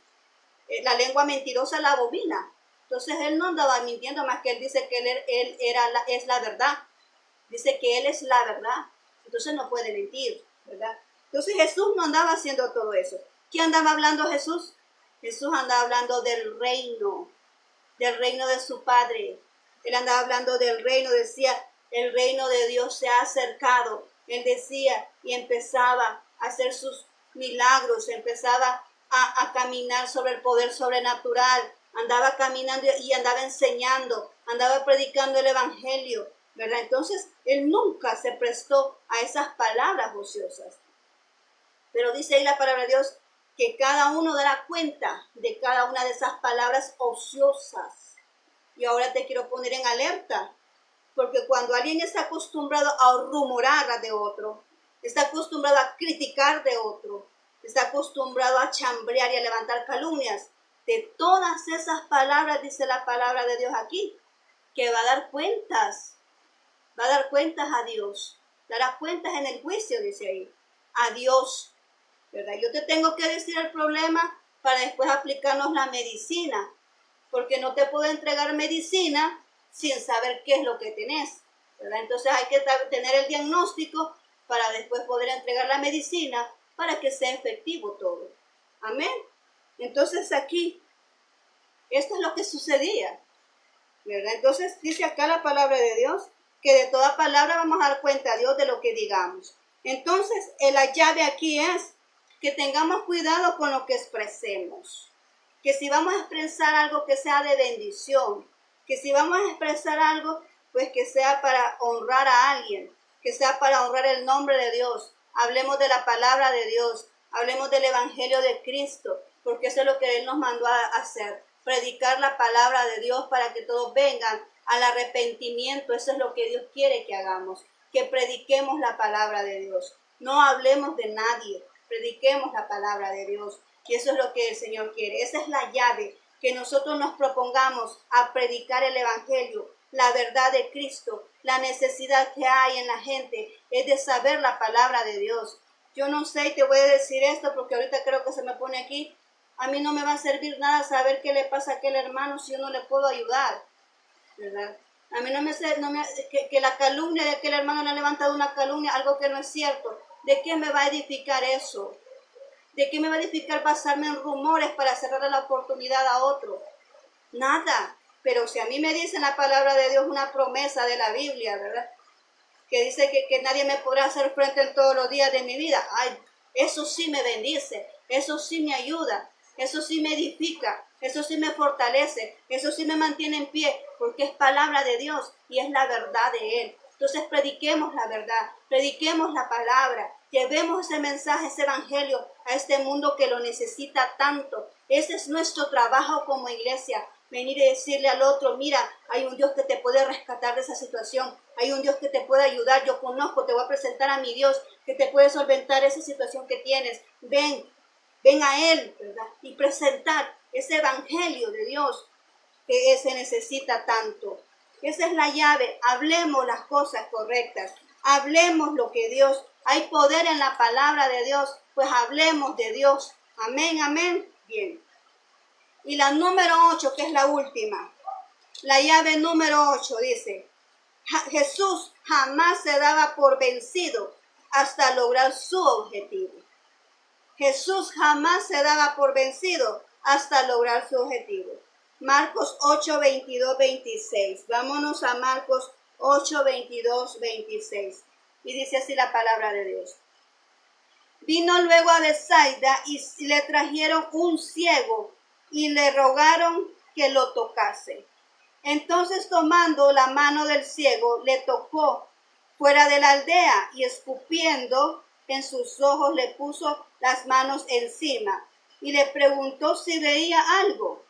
La lengua mentirosa la abomina. Entonces él no andaba mintiendo, más que él dice que es la verdad. Dice que él es la verdad. Entonces no puede mentir, ¿verdad? Entonces Jesús no andaba haciendo todo eso. ¿Qué andaba hablando Jesús? Jesús andaba hablando del reino de su Padre. Él andaba hablando del reino, decía, el reino de Dios se ha acercado. Él decía y empezaba a hacer sus milagros, empezaba a caminar sobre el poder sobrenatural. Andaba caminando y andaba enseñando, andaba predicando el evangelio, ¿verdad? Entonces, él nunca se prestó a esas palabras ociosas. Pero dice ahí la palabra de Dios que cada uno dará cuenta de cada una de esas palabras ociosas. Y ahora te quiero poner en alerta, porque cuando alguien está acostumbrado a rumorar de otro, está acostumbrado a criticar de otro, está acostumbrado a chambrear y a levantar calumnias, de todas esas palabras, dice la palabra de Dios aquí, que va a dar cuentas a Dios, dará cuentas en el juicio, dice ahí, a Dios, ¿verdad? Yo te tengo que decir el problema para después aplicarnos la medicina, porque no te puedo entregar medicina sin saber qué es lo que tenés, ¿verdad? Entonces hay que tener el diagnóstico para después poder entregar la medicina para que sea efectivo todo. Amén. Entonces aquí, esto es lo que sucedía, ¿verdad? Entonces dice acá la palabra de Dios que de toda palabra vamos a dar cuenta a Dios de lo que digamos. Entonces la llave aquí es que tengamos cuidado con lo que expresemos. Que si vamos a expresar algo que sea de bendición, que si vamos a expresar algo, pues que sea para honrar a alguien, que sea para honrar el nombre de Dios. Hablemos de la palabra de Dios, hablemos del evangelio de Cristo, porque eso es lo que Él nos mandó a hacer, predicar la palabra de Dios para que todos vengan al arrepentimiento. Eso es lo que Dios quiere que hagamos, que prediquemos la palabra de Dios. No hablemos de nadie, prediquemos la palabra de Dios. Y eso es lo que el Señor quiere. Esa es la llave, que nosotros nos propongamos a predicar el evangelio, la verdad de Cristo. La necesidad que hay en la gente es de saber la palabra de Dios. Yo no sé, y te voy a decir esto porque ahorita creo que se me pone aquí. A mí no me va a servir nada saber qué le pasa a aquel hermano si yo no le puedo ayudar, ¿verdad? A mí que la calumnia de aquel hermano le ha levantado una calumnia, algo que no es cierto. ¿De qué me va a edificar eso? ¿De qué me va a edificar basarme en rumores para cerrarle la oportunidad a otro? Nada. Pero si a mí me dicen la palabra de Dios, una promesa de la Biblia, ¿verdad? que dice que nadie me podrá hacer frente en todos los días de mi vida. Ay, eso sí me bendice, eso sí me ayuda, eso sí me edifica, eso sí me fortalece, eso sí me mantiene en pie, porque es palabra de Dios y es la verdad de Él. Entonces prediquemos la verdad, prediquemos la palabra, llevemos ese mensaje, ese evangelio a este mundo que lo necesita tanto. Ese es nuestro trabajo como iglesia. Venir y decirle al otro, mira, hay un Dios que te puede rescatar de esa situación, hay un Dios que te puede ayudar, yo conozco, te voy a presentar a mi Dios que te puede solventar esa situación que tienes. Ven a Él, ¿verdad? Y presentar ese evangelio de Dios que se necesita tanto. Esa es la llave. Hablemos las cosas correctas. Hablemos lo que Dios. Hay poder en la palabra de Dios. Pues hablemos de Dios. Amén, amén. Bien. Y la número 8, que es la última. La llave número 8 dice, Jesús jamás se daba por vencido hasta lograr su objetivo. Jesús jamás se daba por vencido hasta lograr su objetivo. Marcos 8, 22, 26. Vámonos a Marcos 8, 22, 26. Y dice así la palabra de Dios. Vino luego a Betsaida y le trajeron un ciego y le rogaron que lo tocase. Entonces, tomando la mano del ciego, le tocó fuera de la aldea y escupiendo en sus ojos le puso las manos encima y le preguntó si veía algo.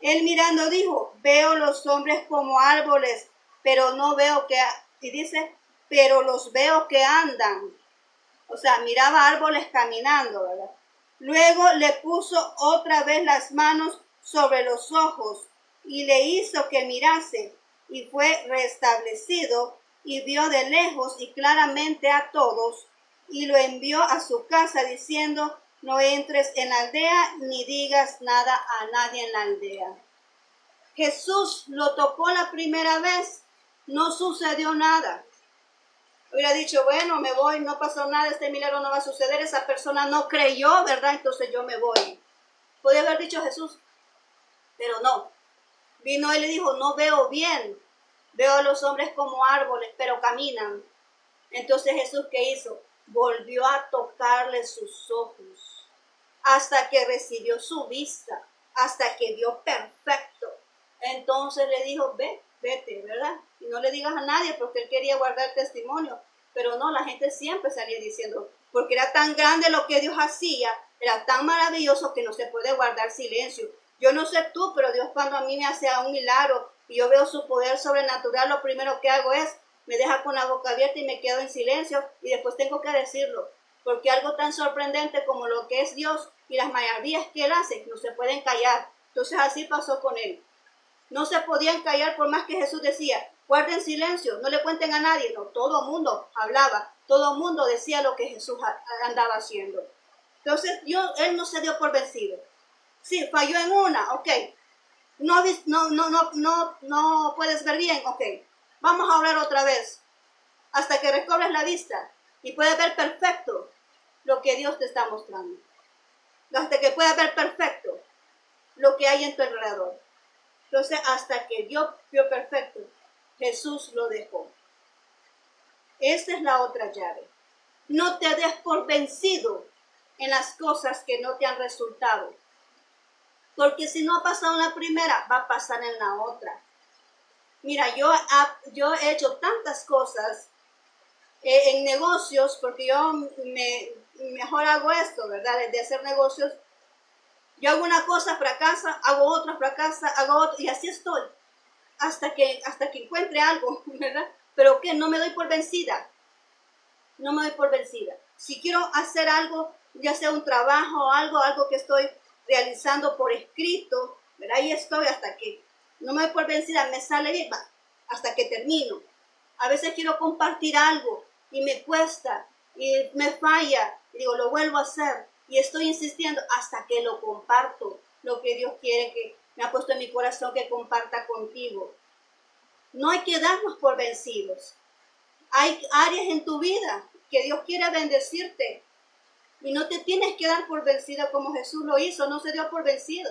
Él mirando dijo, veo los hombres como árboles, pero no veo que, y dice, pero los veo que andan. O sea, miraba árboles caminando, ¿verdad? Luego le puso otra vez las manos sobre los ojos y le hizo que mirase y fue restablecido y vio de lejos y claramente a todos y lo envió a su casa diciendo, no entres en la aldea ni digas nada a nadie en la aldea. Jesús lo tocó la primera vez, no sucedió nada. Hubiera dicho, bueno, me voy, no pasó nada, este milagro no va a suceder, esa persona no creyó, ¿verdad? Entonces yo me voy. Podía haber dicho Jesús, pero no. Vino él y dijo, no veo bien, veo a los hombres como árboles, pero caminan. Entonces Jesús, ¿qué hizo? Volvió a tocarle sus ojos, hasta que recibió su vista, hasta que vio perfecto. Entonces le dijo, vete, ¿verdad? Y no le digas a nadie porque él quería guardar testimonio. Pero no, la gente siempre salía diciendo, porque era tan grande lo que Dios hacía, era tan maravilloso que no se puede guardar silencio. Yo no sé tú, pero Dios cuando a mí me hace un milagro y yo veo su poder sobrenatural, lo primero que hago es, me deja con la boca abierta y me quedo en silencio y después tengo que decirlo. Porque algo tan sorprendente como lo que es Dios y las maravillas que Él hace, no se pueden callar. Entonces así pasó con Él. No se podían callar por más que Jesús decía, guarden silencio, no le cuenten a nadie. No, todo el mundo hablaba, todo el mundo decía lo que Jesús andaba haciendo. Entonces Él no se dio por vencido. Sí, falló en una, ok. No puedes ver bien, ok. Vamos a orar otra vez, hasta que recobres la vista y puedas ver perfecto lo que Dios te está mostrando. Hasta que puedas ver perfecto lo que hay en tu alrededor. Entonces, hasta que Dios vio perfecto, Jesús lo dejó. Esa es la otra llave. No te des por vencido en las cosas que no te han resultado. Porque si no ha pasado en la primera, va a pasar en la otra. Mira, yo he hecho tantas cosas en negocios, porque yo mejor hago esto, ¿verdad? De hacer negocios. Yo hago una cosa, fracasa, hago otra, fracasa, hago otra, y así estoy, hasta que encuentre algo, ¿verdad? Pero que no me doy por vencida, no me doy por vencida. Si quiero hacer algo, ya sea un trabajo o algo que estoy realizando por escrito, ¿verdad? Ahí estoy hasta que no me doy por vencida, me sale bien, hasta que termino. A veces quiero compartir algo y me cuesta y me falla, y digo, lo vuelvo a hacer. Y estoy insistiendo hasta que lo comparto, lo que Dios quiere que me ha puesto en mi corazón que comparta contigo. No hay que darnos por vencidos. Hay áreas en tu vida que Dios quiere bendecirte. Y no te tienes que dar por vencido como Jesús lo hizo, no se dio por vencido.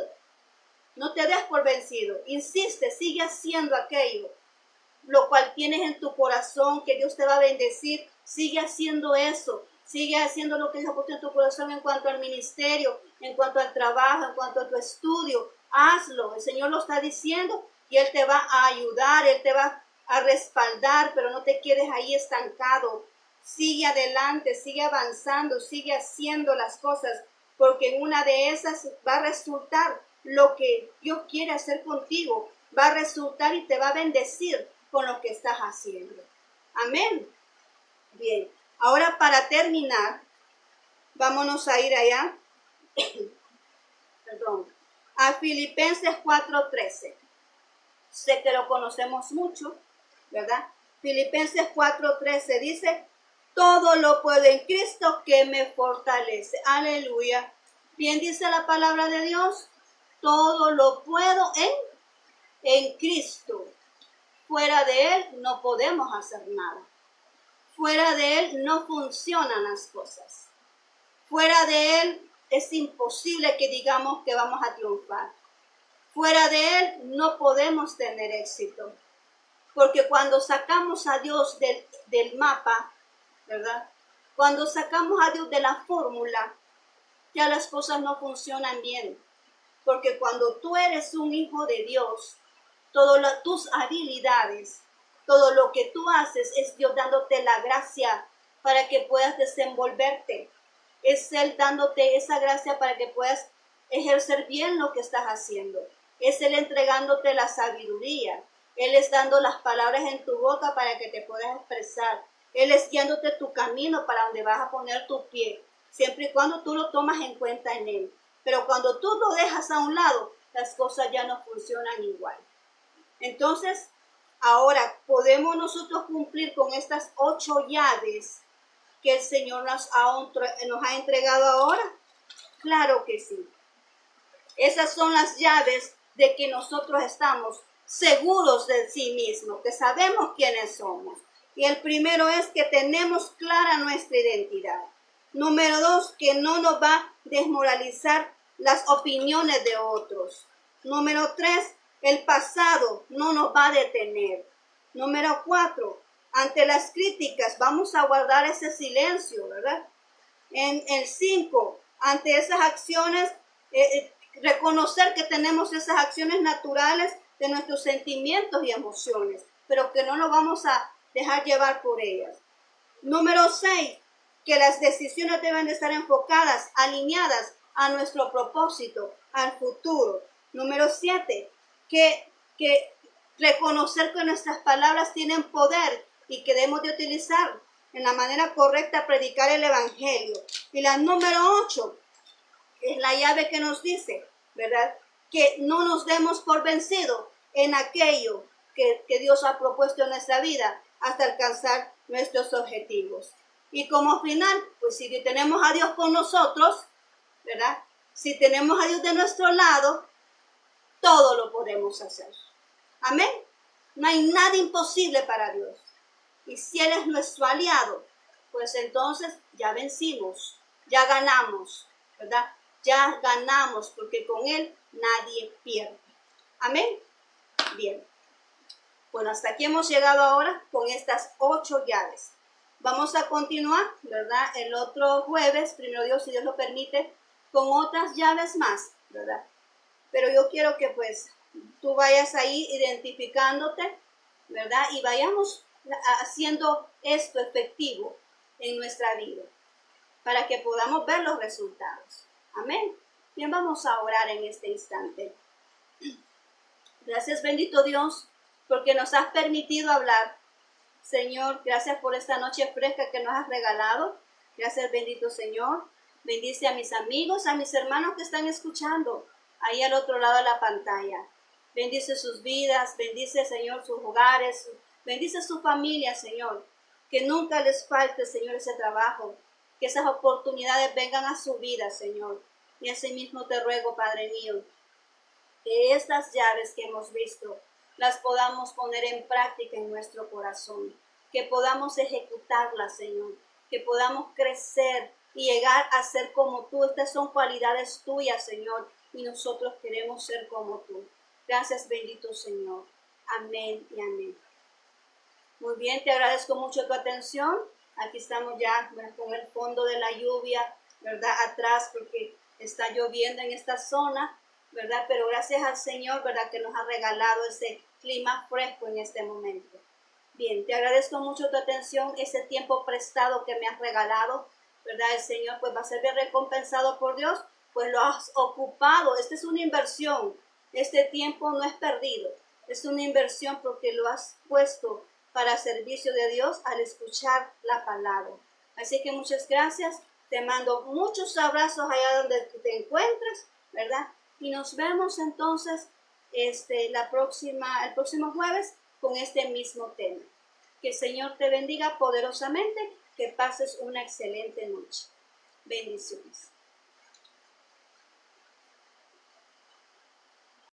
No te des por vencido. Insiste, sigue haciendo aquello. lo cual tienes en tu corazón, que Dios te va a bendecir, sigue haciendo eso. Sigue haciendo lo que Dios ha puesto en tu corazón en cuanto al ministerio, en cuanto al trabajo, en cuanto a tu estudio. Hazlo, el Señor lo está diciendo y Él te va a ayudar, Él te va a respaldar, pero no te quedes ahí estancado. Sigue adelante, sigue avanzando, sigue haciendo las cosas, porque en una de esas va a resultar lo que Dios quiere hacer contigo. Va a resultar y te va a bendecir con lo que estás haciendo. Amén. Bien. Ahora, para terminar, vámonos a ir allá, a Filipenses 4:13. Sé que lo conocemos mucho, ¿verdad? Filipenses 4:13 dice, todo lo puedo en Cristo que me fortalece. Aleluya. Bien dice la palabra de Dios, todo lo puedo en Cristo. Fuera de Él no podemos hacer nada. Fuera de Él no funcionan las cosas. Fuera de Él es imposible que digamos que vamos a triunfar. Fuera de Él no podemos tener éxito. Porque cuando sacamos a Dios del mapa, ¿verdad? Cuando sacamos a Dios de la fórmula, ya las cosas no funcionan bien. Porque cuando tú eres un hijo de Dios, todas tus habilidades, todo lo que tú haces es Dios dándote la gracia para que puedas desenvolverte. Es Él dándote esa gracia para que puedas ejercer bien lo que estás haciendo. Es Él entregándote la sabiduría. Él es dando las palabras en tu boca para que te puedas expresar. Él es guiándote tu camino para donde vas a poner tu pie, siempre y cuando tú lo tomas en cuenta en Él. Pero cuando tú lo dejas a un lado, las cosas ya no funcionan igual. Entonces, ahora, ¿podemos nosotros cumplir con estas 8 llaves que el Señor nos ha entregado ahora? Claro que sí. Esas son las llaves de que nosotros estamos seguros de sí mismos, que sabemos quiénes somos. Y el primero es que tenemos clara nuestra identidad. Número 2, que no nos va a desmoralizar las opiniones de otros. Número 3, el pasado no nos va a detener. Número 4, ante las críticas vamos a guardar ese silencio, ¿verdad? En el 5, ante esas acciones, reconocer que tenemos esas acciones naturales de nuestros sentimientos y emociones, pero que no nos vamos a dejar llevar por ellas. Número 6, que las decisiones deben de estar enfocadas, alineadas a nuestro propósito, al futuro. Número 7, que reconocer que nuestras palabras tienen poder y que debemos de utilizar en la manera correcta predicar el evangelio. Y la número 8 es la llave que nos dice, ¿verdad? Que no nos demos por vencidos en aquello que Dios ha propuesto en nuestra vida hasta alcanzar nuestros objetivos. Y como final, pues si tenemos a Dios con nosotros, ¿verdad? Si tenemos a Dios de nuestro lado, todo lo podemos hacer. Amén. No hay nada imposible para Dios. Y si Él es nuestro aliado, pues entonces ya vencimos, ya ganamos, ¿verdad? Ya ganamos, porque con Él nadie pierde. Amén. Bien. Bueno, hasta aquí hemos llegado ahora con estas 8 llaves. Vamos a continuar, ¿verdad? El otro jueves, primero Dios, si Dios lo permite, con otras llaves más, ¿verdad? Pero yo quiero que pues tú vayas ahí identificándote, ¿verdad? Y vayamos haciendo esto efectivo en nuestra vida para que podamos ver los resultados. Amén. Bien, vamos a orar en este instante. Gracias, bendito Dios, porque nos has permitido hablar. Señor, gracias por esta noche fresca que nos has regalado. Gracias, bendito Señor. Bendice a mis amigos, a mis hermanos que están escuchando ahí al otro lado de la pantalla. Bendice sus vidas, bendice, Señor, sus hogares, bendice su familia, Señor. Que nunca les falte, Señor, ese trabajo. Que esas oportunidades vengan a su vida, Señor. Y asimismo te ruego, Padre mío, que estas llaves que hemos visto las podamos poner en práctica en nuestro corazón. Que podamos ejecutarlas, Señor. Que podamos crecer y llegar a ser como tú. Estas son cualidades tuyas, Señor. Y nosotros queremos ser como tú. Gracias, bendito Señor. Amén y amén. Muy bien, te agradezco mucho tu atención. Aquí estamos ya con el fondo de la lluvia, ¿verdad? Atrás, porque está lloviendo en esta zona, ¿verdad? Pero gracias al Señor, ¿verdad? Que nos ha regalado ese clima fresco en este momento. Bien, te agradezco mucho tu atención, ese tiempo prestado que me has regalado, ¿verdad? El Señor pues va a ser bien recompensado por Dios, pues lo has ocupado. Esta es una inversión, este tiempo no es perdido, es una inversión porque lo has puesto para servicio de Dios al escuchar la palabra. Así que muchas gracias, te mando muchos abrazos allá donde te encuentres, ¿verdad? Y nos vemos entonces el próximo jueves con este mismo tema. Que el Señor te bendiga poderosamente, que pases una excelente noche. Bendiciones.